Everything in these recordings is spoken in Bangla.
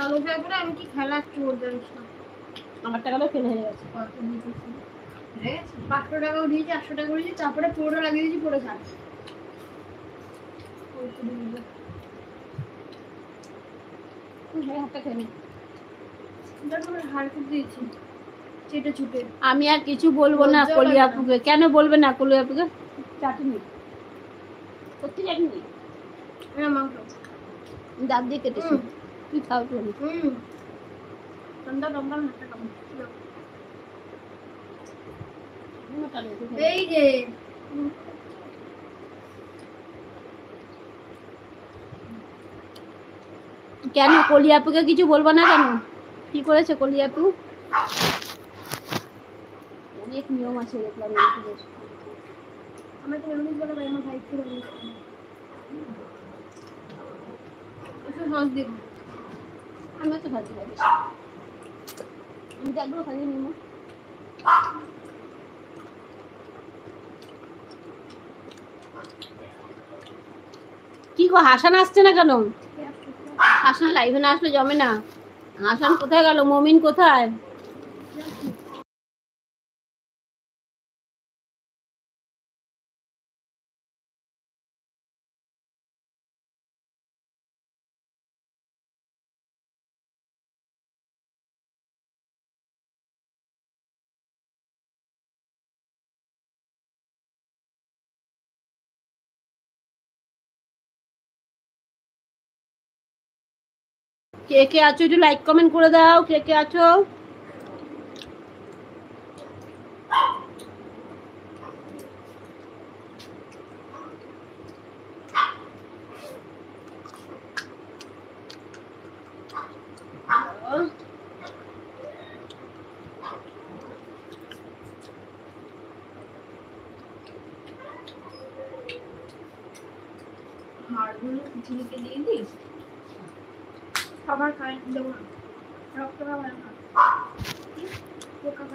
আলু ফ্রাই করে আমি কি খেলা চোর জানিস না, আমার টাকাটা ফেল হয়ে গেছে। 500 টাকাও দিয়েছি, 800 টাকা দিয়েছি, তারপরে পুরো লাগিয়ে দিয়েছি, পুরো ছাড়। হাতটা খেয়ে নি। আমি আর কিছু বলবো না কলিয়াপুকে। কেন বলবে না কলিয়াপুকে? চাটনি সত্যি চাটনি দাঁত দিয়ে কেটেছি। তুই খাও তো। এই যে কেন কলিয়াপুকে কিছু বলবো না কেন? কি করেছে কলিয়াপু? অনেক নিয়ম আছে দেখলাম। আমাকে এমনি বলে ভাই, আমার ভাই পুরো একটু সস দিব। আমি তো ভাজি খাবি, আমি দেখবো খালি নিম। কি গো হাসান আসছে না কেন? হাসান লাইভে না আসলে জমে না। হাসান কোথায় গেল? মমিন কোথায়? কে কে আছো একটু লাইক কমেন্ট করে দাও। কে কে আছো?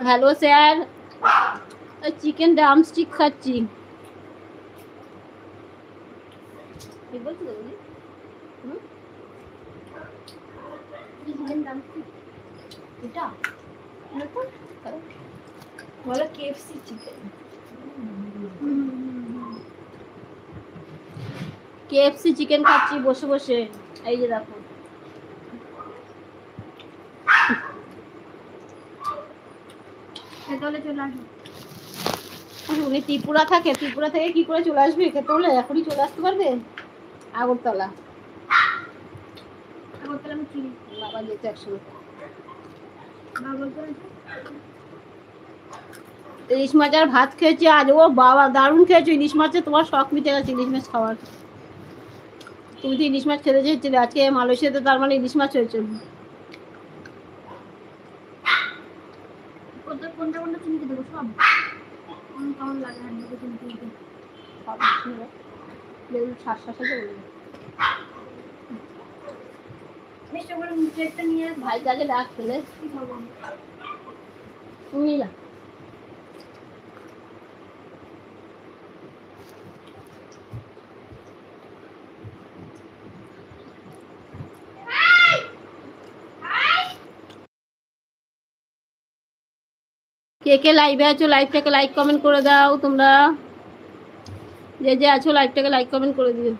হ্যালো স্যার, চিকেন ড্রামস্টিক খাচ্ছি। কি বলছো তুমি? এটা বলো KFC চিকেন। KFC চিকেন খাচ্ছি বসে বসে। এই যে দেখো, তাহলে চলে আসো। উনি ত্রিপুরা থাকে, ত্রিপুরা থেকে কি করে চলে আসবে খেতে হলে? এখনই চলে আসতে পারবে আগরতলা। আগরতলা আমি চিনি, বাবা যেত একসময়। ইলিশ মাছ আর ভাত খেয়েছি আজ। ও বাবা দারুণ খেয়েছো ইলিশ মাছে, তোমার শখ মিটে গেছে ইলিশ মাছ খাওয়ার। তুমি তো ইলিশ মাছ খেতে চেয়েছিলে, আজকে মালয়েশিয়াতে তার মানে ইলিশ মাছ হয়েছে। কোনটা কোনটা চিনিতে দেবো সব? কেমন লাগে হাঁড়িতে চিনি দিতে? সব শ্বাস শ্বাসে বলবে ভাই কাজে ডাক ফেলে তুমি যা। কে কে লাইভে আছো লাইভটাকে লাইক কমেন্ট করে দাও। তোমরা যে যে আছো লাইভটাকে লাইক কমেন্ট করে দিও।